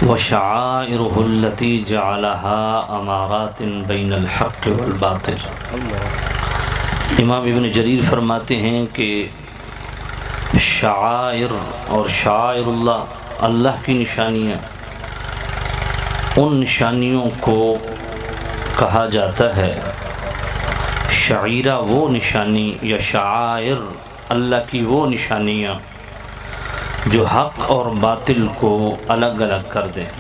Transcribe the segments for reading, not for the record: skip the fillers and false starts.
وشعائرہ التی جعلہا امارات بین الحق والباطل۔ امام ابن جریر فرماتے ہیں کہ شعائر اور شعائر اللہ کی نشانیاں، ان نشانیوں کو کہا جاتا ہے شعیرہ، وہ نشانی یا شعائر اللہ کی وہ نشانیاں جو حق اور باطل کو الگ الگ کر دیں۔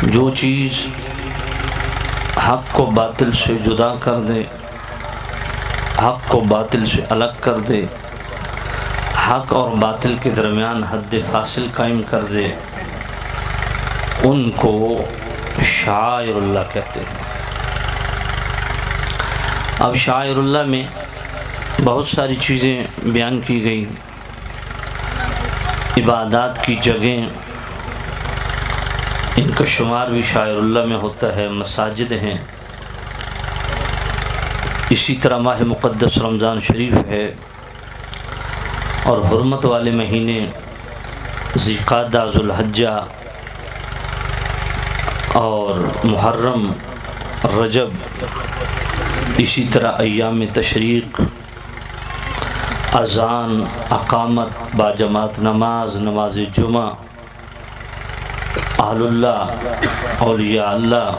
جو چیز حق کو باطل سے جدا کر دے، حق کو باطل سے الگ کر دے، حق اور باطل کے درمیان حد فاصل قائم کر دے، ان کو شعائر اللہ کہتے ہیں۔ اب شعائر اللہ میں بہت ساری چیزیں بیان کی گئی، عبادات کی جگہیں، ان کا شمار بھی شعائر اللہ میں ہوتا ہے، مساجد ہیں، اسی طرح ماہ مقدس رمضان شریف ہے، اور حرمت والے مہینے ذی القعدہ، ذو الحجہ اور محرم، رجب، اسی طرح ایام تشریق، اذان، اقامت، باجماعت نماز، نماز جمعہ، اہل اللہ، اولیاء اللہ،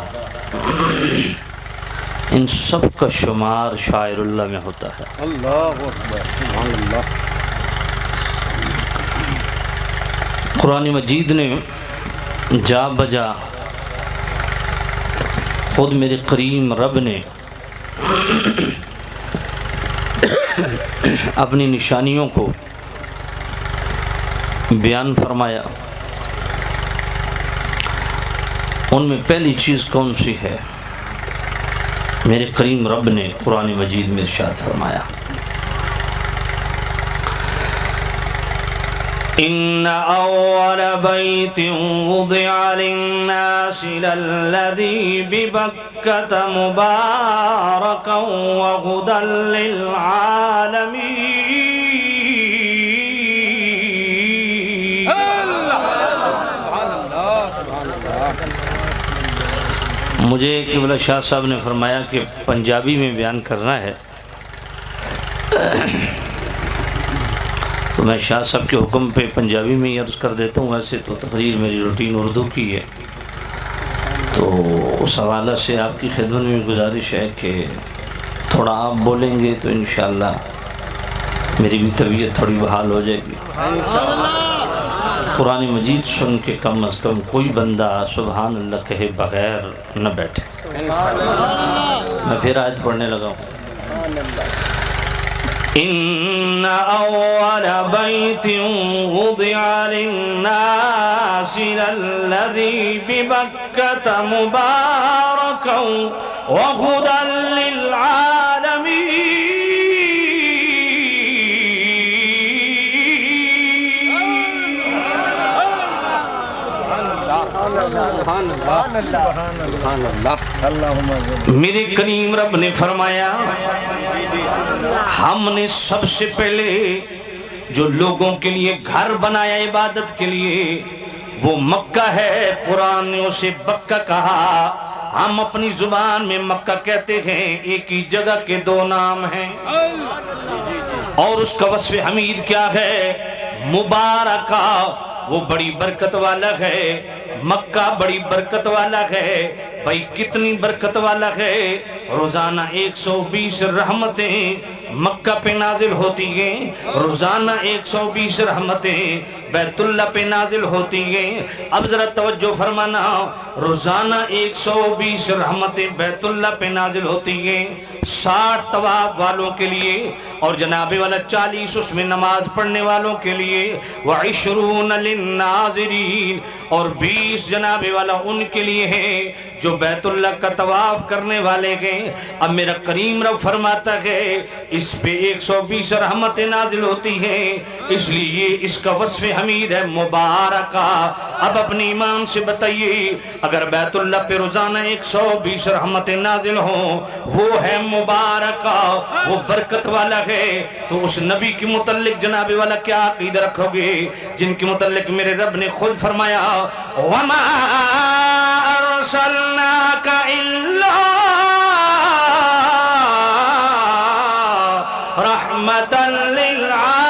ان سب کا شمار شاعر اللہ میں ہوتا ہے۔ اللہ اکبر، سبحان اللہ۔ قرآن مجید نے جا بجا خود میرے کریم رب نے اپنی نشانیوں کو بیان فرمایا۔ ان میں پہلی چیز کون سی ہے؟ میرے کریم رب نے قرآن مجید میں ارشاد فرمایا، ان اول بیت وضع للناس للذی ببکۃ مبارکا وہدی للعالمین۔ مجھے قبلہ شاہ صاحب نے فرمایا کہ پنجابی میں بیان کرنا ہے، تو میں شاہ صاحب کے حکم پہ پنجابی میں ہی عرض کر دیتا ہوں۔ ویسے تو تقریر میری روٹین اردو کی ہے، تو اس حوالے سے آپ کی خدمت میں گزارش ہے کہ تھوڑا آپ بولیں گے تو انشاءاللہ میری بھی طبیعت تھوڑی بحال ہو جائے گی۔ قرآن مجید سن کے کم از کم کوئی بندہ سبحان اللہ کہے بغیر نہ بیٹھے۔ میں پھر آیت پڑھنے لگا ہوں، ان اول بیت وضع للناس للذی ببکۃ مبارکا وہدی للعالمین۔ میرے کریم رب نے فرمایا، ہم نے سب سے پہلے جو لوگوں کے لیے گھر بنایا عبادت کے لیے وہ مکہ ہے۔ قرآن نے اسے بکہ کہا، ہم اپنی زبان میں مکہ کہتے ہیں، ایک ہی جگہ کے دو نام ہیں، اور اس کا وصف حمید کیا ہے؟ مبارکہ، وہ بڑی برکت والا ہے۔ مکہ بڑی برکت والا ہے۔ بھائی کتنی برکت والا ہے؟ روزانہ 120 رحمتیں مکہ پہ نازل ہوتی ہیں، روزانہ 120 رحمتیں بیت اللہ پہ نازل ہوتی ہیں۔ اب ذرا توجہ فرمانا، روزانہ 120 رحمتیں بیت اللہ پہ نازل ہوتی ہیں 60 طواف والوں کے لیے، اور جناب والا 40 اس میں نماز پڑھنے والوں کے لیے، وَعِشْرُونَ لِلنَّاظِرِينَ، اور 20 جناب والا ان کے لیے ہیں جو بیت اللہ کا طواف کرنے والے گئے. اب میرا کریم رب فرماتا ہے اس پہ 120 رحمتیں نازل ہوتی ہیں، اس لیے اس کا وصف حمید ہے مبارکہ. اب اپنے ایمان سے بتائیے اگر بیت اللہ پہ روزانہ 120 رحمتیں نازل ہوں، وہ ہے مبارکہ، وہ برکت والا ہے، تو اس نبی کے متعلق جناب والا کیا عقیدہ رکھو گے جن کے متعلق میرے رب نے خود فرمایا وَمَا أَرْسَلْنَاكَ إِلَّا رَحْمَةً لِلْعَالَمِينَ.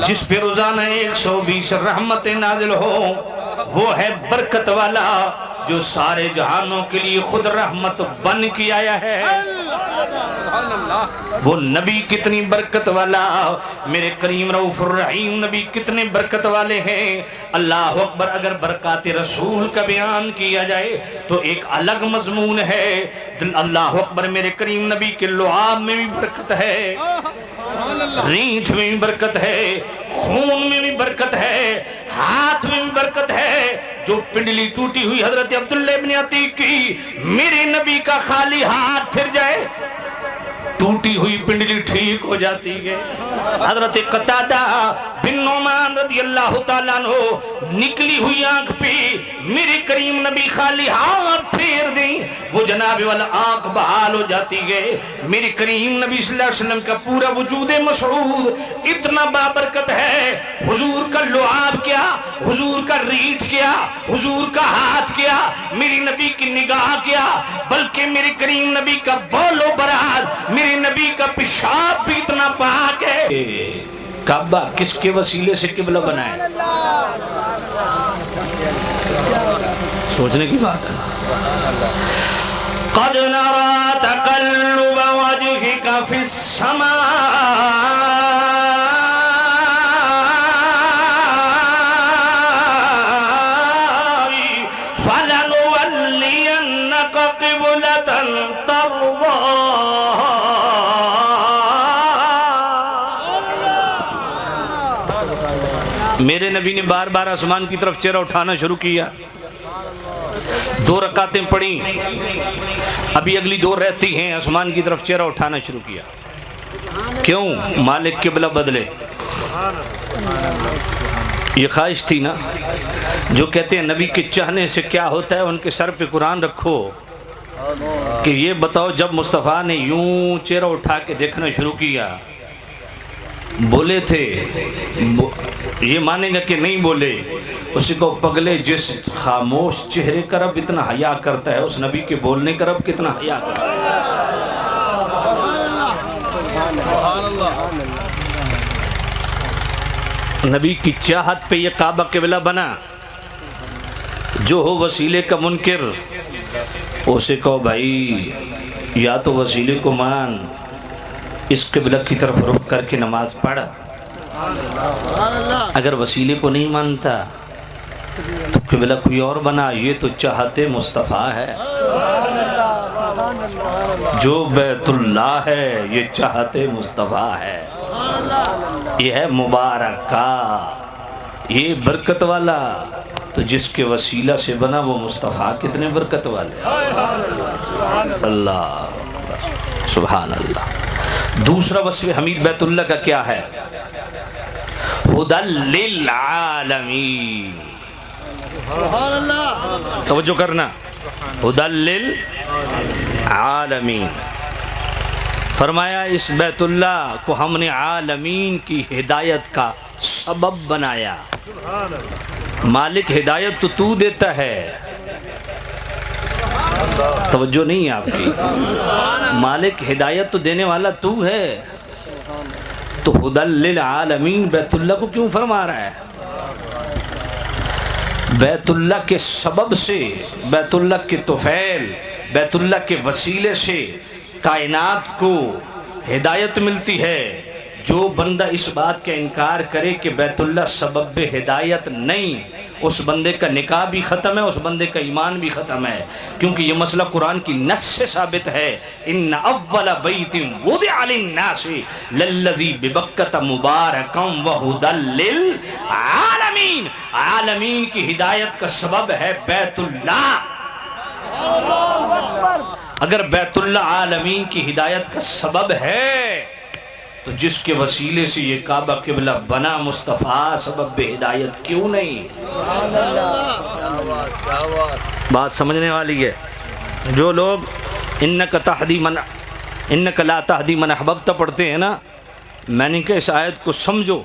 جس پہ روزانہ 120 رحمتیں نازل ہوں وہ ہے برکت والا جو سارے جہانوں کے لیے خود رحمت بن کے آیا ہے. وہ نبی کتنی برکت والا، میرے کریم رؤوف الرحیم نبی کتنے برکت والے ہیں. اللہ اکبر. اگر برکات رسول کا بیان کیا جائے تو ایک الگ مضمون ہے. اللہ اکبر. میرے کریم نبی کے لعاب میں بھی برکت ہے، رینٹھ میں بھی برکت ہے، خون میں بھی برکت ہے، ہاتھ میں بھی برکت ہے. جو پنڈلی ٹوٹی ہوئی حضرت عبداللہ ابن عتیق کی، میرے نبی کا خالی ہاتھ پھر جائے ٹوٹی ہوئی پنڈلی ٹھیک ہو جاتی ہے. حضرت قتادہ بن نعمان رضی اللہ تعالیٰ عنہ نکلی ہوئی آنکھ پہ میرے کریم نبی خالی ہاتھ پھیر دیں، وہ جناب والا آنکھ بحال ہو جاتی ہے. میرے کریم نبی صلی اللہ علیہ وسلم کا پورا وجود مسعود اتنا بابرکت ہے. حضور کا لعاب کیا، حضور کا ریٹھ کیا، حضور کا ہاتھ کیا، میری نبی کی نگاہ کیا، بلکہ میرے کریم نبی کا بول و براز، میرے نبی کا پیشاب بھی اتنا پاک ہے. کعبہ کس کے وسیلے سے قبلہ بنا ہے؟ سوچنے کی بات ہے. قَدْ نَرَى تَقَلُّبَ وَجْهِكَ فِي السَّمَاءِ فَلَنُوَلِّيَنَّكَ قِبْلَةً تَرْضَاهَا. میرے نبی نے بار بار آسمان کی طرف چہرہ اٹھانا شروع کیا. 2 رکعتیں پڑھیں، ابھی اگلی 2 رہتی ہیں، آسمان کی طرف چہرہ اٹھانا شروع کیا. کیوں؟ مالک قبلہ بدلے. یہ خواہش تھی نا. جو کہتے ہیں نبی کے چاہنے سے کیا ہوتا ہے، ان کے سر پہ قرآن رکھو کہ یہ بتاؤ جب مصطفیٰ نے یوں چہرہ اٹھا کے دیکھنا شروع کیا، بولے تھے، یہ مانے گا کہ نہیں بولے؟ اسی کو پگلے جس خاموش چہرے کا رب اتنا حیا کرتا ہے، اس نبی کے بولنے کا رب کتنا حیا کرتا ہے. نبی کی چاہت پہ یہ کعبہ قبلہ بنا. جو ہو وسیلے کا منکر اسے کہو بھائی یا تو وسیلے کو مان، اس قبلہ کی طرف رخ کر کے نماز پڑھ. اگر وسیلے کو نہیں مانتا تو قبلہ کوئی اور بنا. یہ تو چاہت مصطفیٰ ہے، جو بیت اللہ ہے یہ چاہت مصطفیٰ ہے. یہ ہے مبارکہ، یہ برکت والا. تو جس کے وسیلہ سے بنا وہ مصطفیٰ کتنے برکت والے. اللہ سبحان اللہ. دوسرا وصف حمید بیت اللہ کا کیا ہے؟ ہدی للعالمین. سبحان اللہ. توجہ کرنا. ہدی للعالمین. فرمایا اس بیت اللہ کو ہم نے عالمین کی ہدایت کا سبب بنایا. مالک ہدایت تو دیتا ہے. توجہ نہیں ہے آپ کی. مالک ہدایت تو دینے والا تو ہے. تو ہدی للعالمین بیت اللہ کو کیوں فرما رہا ہے؟ بیت اللہ کے سبب سے، بیت اللہ کے طفیل، بیت اللہ کے وسیلے سے کائنات کو ہدایت ملتی ہے. جو بندہ اس بات کا انکار کرے کہ بیت اللہ سبب ہدایت نہیں، اس بندے کا نکاح بھی ختم ہے، اس بندے کا ایمان بھی ختم ہے، کیونکہ یہ مسئلہ قرآن کی نص سے ثابت ہے۔ ان اول بیت وضع للناس للذی ببکۃ مبارکا وہدی للعالمین، عالمین کی ہدایت کا سبب ہے بیت اللہ۔ اگر بیت اللہ عالمین کی ہدایت کا سبب ہے تو جس کے وسیلے سے یہ کعبہ قبلہ بنا مصطفیٰ سبب ہدایت کیوں نہیں؟ بات سمجھنے والی ہے۔ جو لوگ انک لا تہدی من احببت پڑھتے ہیں نا، میں نے کہا اس آیت کو سمجھو،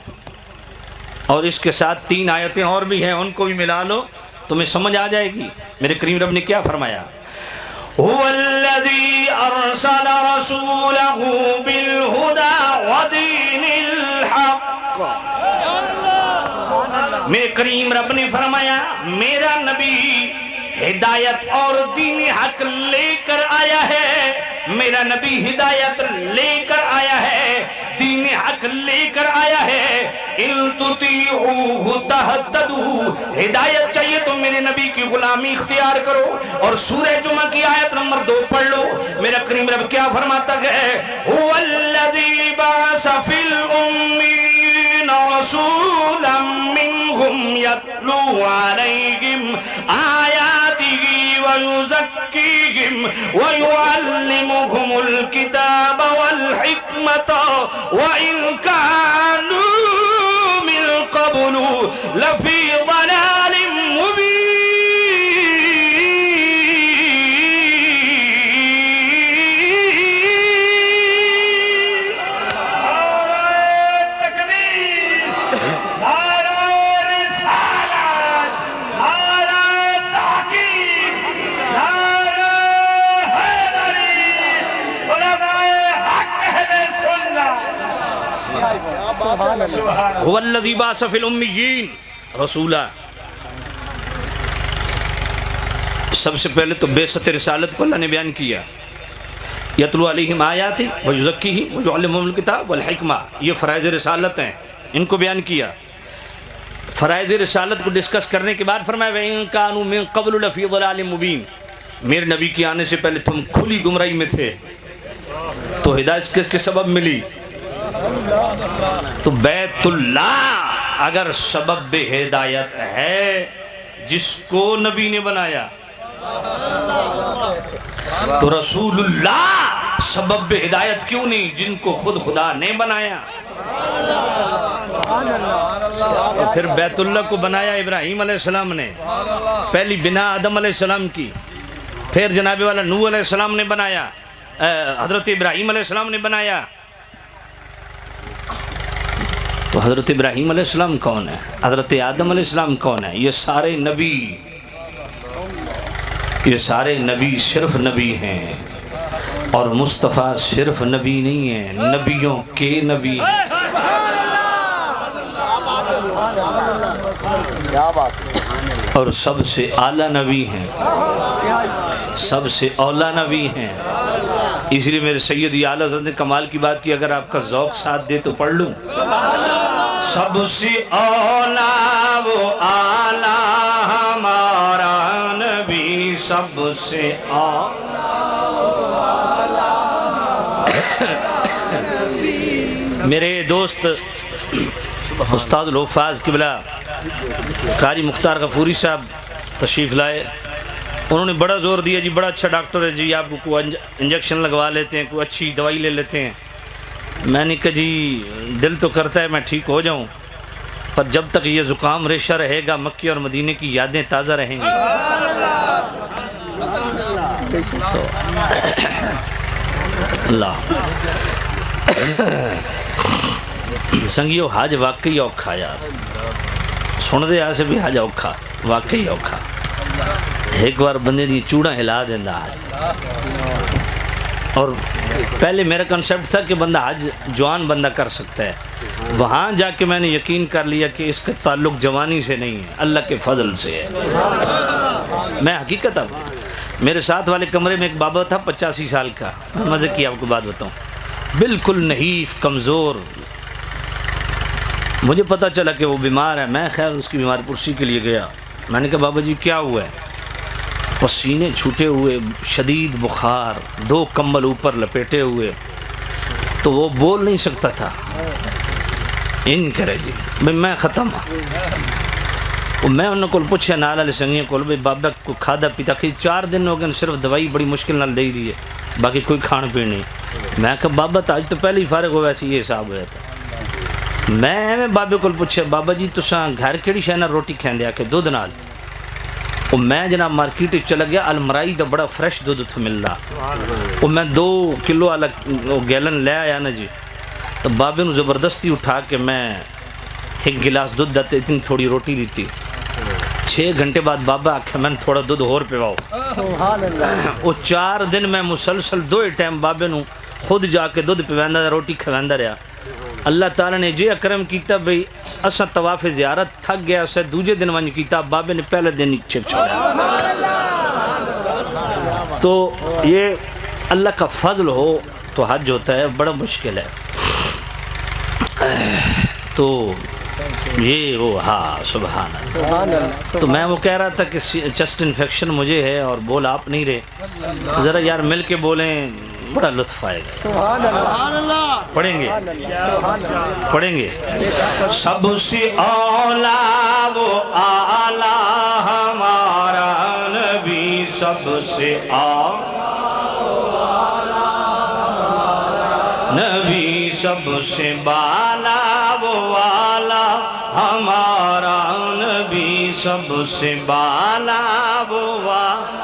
اور اس کے ساتھ 3 آیتیں اور بھی ہیں، ان کو بھی ملا لو، تمہیں سمجھ آ جائے گی۔ میرے کریم رب نے کیا فرمایا؟ هو الذي أرسل رسوله بالهدى ودين الحق۔ میرے کریم رب نے فرمایا میرا نبی ہدایت اور دین حق لے کر آیا ہے، میرا نبی ہدایت لے کر آیا ہے، دین حق لے کر آیا ہے۔ ان تطیعوہ تہتدوا، ہدایت چاہیے تو میرے نبی کی غلامی اختیار کرو۔ اور سورہ جمعہ کی آیت نمبر 2 پڑھ لو، میرا کریم رب کیا فرماتا ہے؟ هو الذی بعث فی الامین رسولا منہم یتلو علیہم آیاتہ ویزکیہم ویعلمہم الکتاب والحکمت وإن كانوا من قبل لفی ضلال مبین۔ هو الذی بعث فی الامیین رسولا۔ سب سے پہلے تو بعثت رسالت کو اللہ نے بیان کیا، یتلو علیہم آیاتہ ویزکیہم ویعلمہم الکتاب والحکمہ، یہ فرائض رسالت ہیں، ان کو بیان کیا۔ فرائض رسالت کو ڈسکس کرنے کے بعد فرمایا وَإِن كَانُوا مِن قَبْلُ لَفِي ضَلَالٍ مُبِينٍ، میرے نبی کے آنے سے پہلے تم کھلی گمراہی میں تھے، تو ہدایت کس کے سبب ملی؟ تو بیت اللہ اگر سبب ہدایت ہے جس کو نبی نے بنایا، تو رسول اللہ سبب ہدایت کیوں نہیں جن کو خود خدا نے بنایا؟ پھر بیت اللہ کو بنایا ابراہیم علیہ السلام نے، پہلی بنا آدم علیہ السلام کی، پھر جناب والا نوح علیہ السلام نے بنایا، حضرت ابراہیم علیہ السلام نے بنایا۔ تو حضرت ابراہیم علیہ السلام کون ہے؟ حضرت آدم علیہ السلام کون ہے؟ یہ سارے نبی صرف نبی ہیں، اور مصطفیٰ صرف نبی نہیں ہیں، نبیوں کے نبی ہیں۔ اور سب سے اعلیٰ نبی ہیں، سب سے اولا نبی ہیں۔ اس لیے میرے سید اعلیٰ حضرت نے کمال کی بات کی، اگر آپ کا ذوق ساتھ دے تو پڑھ لوں۔ سب سے اولا وہ اعلیٰ ہمارا نبی، سب سے میرے دوست استاد الحفاظ قبلہ قاری مختار غفوری صاحب تشریف لائے، انہوں نے بڑا زور دیا جی بڑا اچھا ڈاکٹر ہے جی، آپ کو کوئی انجیکشن لگوا لیتے ہیں، کوئی اچھی دوائی لے لیتے ہیں۔ میں نے کہا جی دل تو کرتا ہے میں ٹھیک ہو جاؤں، پر جب تک یہ زکام ریشہ رہے گا مکے اور مدینے کی یادیں تازہ رہیں گی۔ تو اللہ سنگیو حج واقعی اوکھا یار، سن دے آسے بھی حج اوکھا، واقعی اوکھا۔ ایک بار بندے دی چوڑا ہلا دینا حج، اور پہلے میرا کنسیپٹ تھا کہ بندہ حج جوان بندہ کر سکتا ہے، وہاں جا کے میں نے یقین کر لیا کہ اس کا تعلق جوانی سے نہیں ہے، اللہ کے فضل سے ہے۔ میں حقیقت اب میرے ساتھ والے کمرے میں ایک بابا تھا 85 سال کا، مزے کی آپ کو بات بتاؤں، بالکل نحیف کمزور۔ مجھے پتہ چلا کہ وہ بیمار ہے، میں خیر اس کی بیمار پرسی کے لیے گیا، میں نے کہا بابا جی کیا ہوا ہے؟ پسینے چھوٹے ہوئے، شدید بخار، 2 کمبل اوپر لپیٹے ہوئے، تو وہ بول نہیں سکتا تھا۔ ان کرے جی بھئی میں ختم ہوں۔ میں انہوں کو پوچھا نال والے سنگیاں کو بھئی بابا کو کھادا پیتا کہ 4 دن ہو گئے صرف دوائی بڑی مشکل نال دے دی ہے، باقی کوئی کھان پین نہیں۔ میں کہا بابا تو آج تو پہلے ہی فارغ ہو، ویسے یہ حساب ہوا تھا۔ میں بابے کو پوچھا بابا جی تساں گھر کیڑی شے نال روٹی کھاندے؟ آ کے دودھ نال۔ وہ میں جناب مارکیٹ چلا گیا، المرائی دا بڑا فریش دودھ اتھوں ملدا، وہ میں 2 کلو والا گیلن لے آیا نا جی، تو بابے نو زبردستی اٹھا کے میں 1 گلاس دودھ دتے اتنی تھوڑی روٹی دیتی۔ 6 گھنٹے بعد بابا آکھے میں تھوڑا دودھ اور پیواؤ۔ سبحان اللہ۔ وہ 4 دن میں مسلسل 2 ٹائم بابے نو خود جا کے دودھ پیواندا روٹی کھواندا رہا۔ اللہ تعالیٰ نے جی اکرم کیتا بھئی اسا طواف زیارت تھک گیا اسے دوجے دن ونج کیتا، بابے نے پہلے دن ہی چھپ چھوڑا۔ تو یہ اللہ کا فضل ہو تو حج ہوتا ہے، بڑا مشکل ہے۔ تو یہ وہ ہاں سبحان اللہ۔ سبحان اللہ۔ تو میں وہ کہہ رہا تھا کہ چیسٹ انفیکشن مجھے ہے اور بول آپ نہیں رہے، ذرا یار مل کے بولیں، بڑا لطف آئے گا۔ سبحان اللہ۔ پڑھیں گے سبحان اللہ۔ پڑھیں گے۔ سب سے اولا وہ اعلیٰ ہمارا نبی، سب سے نبی، سب سے بالا وہ والا ہمارا نبی، سب سے بالا وہ والا،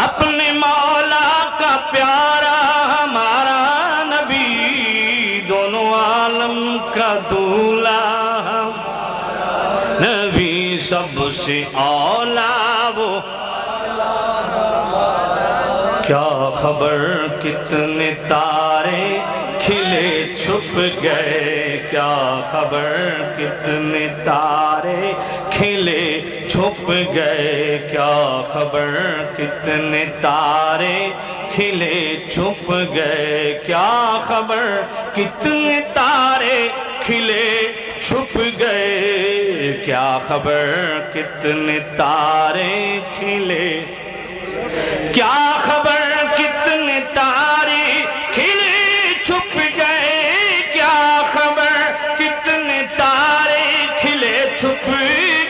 اپنے مولا کا پیارا ہمارا نبی، دونوں عالم کا دولہا نبی، سب سے اولا وہ۔ کیا خبر کتنے تارے کھلے چھپ گئے، کیا خبر کتنے تارے کھلے چھپ گئے، کیا خبر کتنے تارے کھلے چھپ گئے، کیا خبر کتنے تارے کھلے چھپ گئے، کیا خبر کتنے تارے کھلے، کیا خبر کتنے تارے کھلے چھپ گئے، کیا خبر کتنے تارے کھلے چھپ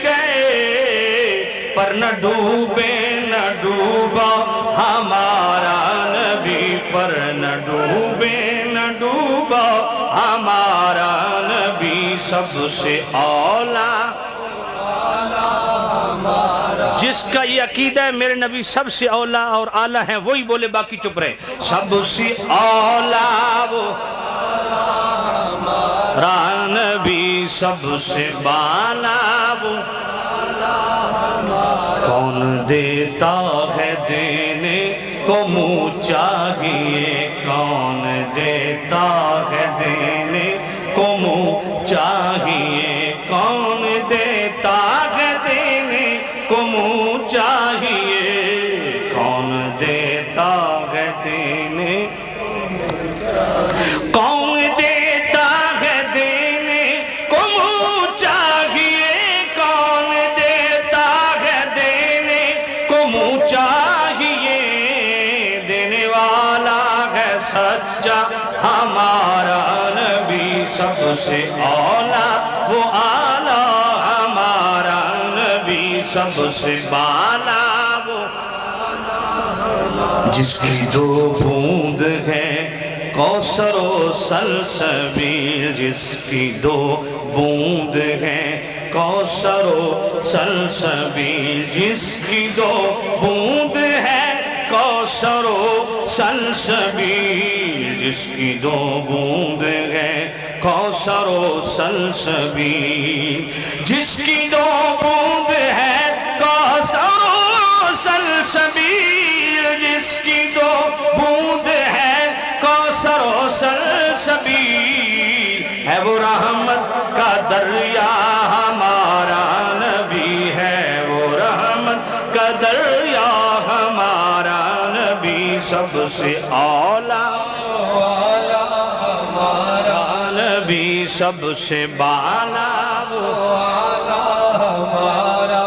گئے، پر نہ ڈوبے نہ ڈوبا ہمارا نبی، پر نہ ڈوبے نہ ڈوبا ہمارا نبی، سب سے اولا۔ جس کا یہ عقیدہ ہے میرے نبی سب سے اولا اور اعلیٰ ہیں، وہی بولے، باقی چپ رہے۔ سب سے اولا وہ ہمارا نبی، سب سے بالا وہ، کون دیتا ہے دینے کو منہ چاہیے، کون دیتا ہے دینے کو منہ چاہیے، کون دیتا ہے دینے کو منہ چاہیے، کون دیتا ہے دینے، کون دیتا ہے دینے کو منہ چاہیے، کون دیتا ہے دینے کو منہ چاہیے، دینے والا ہے سچا ہمارا نبی، سب سے اولا وہ اعلیٰ ہمارا نبی، سب سے بالا وہ، جس کی 2 بوند ہے کوثر و سلسبیل، جس کی 2 بوند ہے کوثر و سلسبیل، جس کی 2 بوند ہے کوثر و سلسبیل، جس کی 2 بوند ہے کوثر و سلسبیل، جس کی 2 بوند ہے کوثر و سلسبیل، جس کی 2 بوند ہے کوثر و سلسبیل، ہے وہ رحمت کا دریا ہمارا نبی، ہے وہ رحمت کا دریا ہمارا نبی، سب سے اولا ہمارا نبی، سب سے بالا وہ ہمارا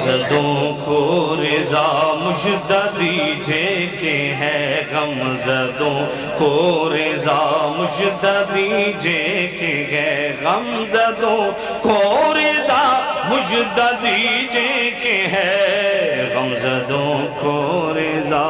غمزدوں کو رضا مجدہ دیجے کہ ہے غمزدوں کو رضا مجدہ دیجے کہ ہے غمزدوں کو رضا مجدہ دیجے کہ ہے غمزدوں کو رضا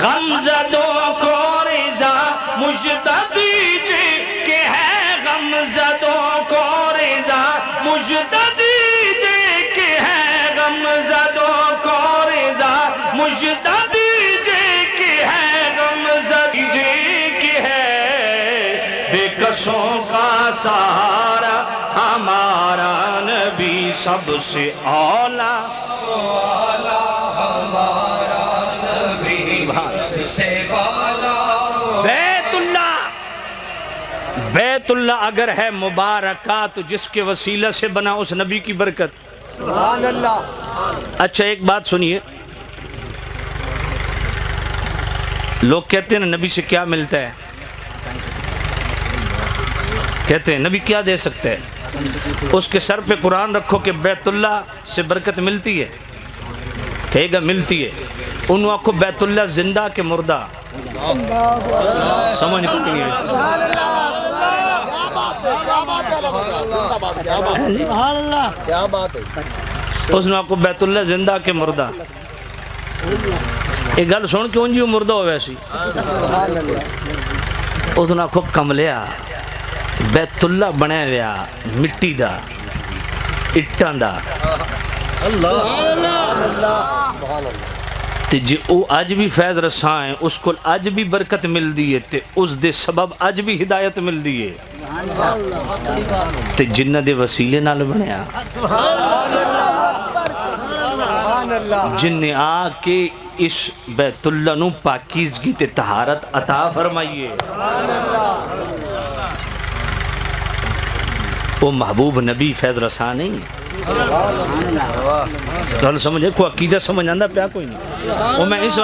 غمزدوں کو رضا مجدہ دیجے کہ ہے غمزدوں کو رضا مجدہ دیجے کہ ہے غمزدوں کو رضا مجدہ دیجے کہ ہے غمزدہ دیجے کہ ہے بے کسوں کا سہارا ہمارا نبی سب سے اولا ہمارا نبی سب سے والا بیت اللہ اگر ہے مبارکہ تو جس کے وسیلہ سے بنا اس نبی کی برکت سبحان اللہ. اچھا ایک بات سنیے لوگ کہتے ہیں نبی سے کیا ملتا ہے کہتے ہیں نبی کیا دے سکتے ہیں اس کے سر پہ قرآن رکھو کہ بیت اللہ سے برکت ملتی ہے کہے گا ملتی ہے انہوں کو بیت اللہ زندہ کے مردہ سمجھ نہیں ہے سبحان اللہ. کیا بات ہے اس نے آپ کو بیت اللہ زندہ کے مردہ ایک گل سن کے انجی مردہ ہو ویسی سبحان اللہ. اس نے آپ کو کملیا بیت اللہ بنے ویا مٹی دا اٹھاں دا تے جی او اج بھی فیض رساں ہے اس کو اج بھی برکت مل دی ہے تے اس دے سبب اج بھی ہدایت مل دی ہے تے جنہ دے وسیلے نال بنیا جن نے آ کے اس بیت اللہ نو پاکیزگی تے طہارت عطا فرمائیے وہ محبوب نبی فیض رساں نہیں گل سمجھے کوئی عقیدہ سمجھ آندہ پیا کوئی نہیں وہ میں اس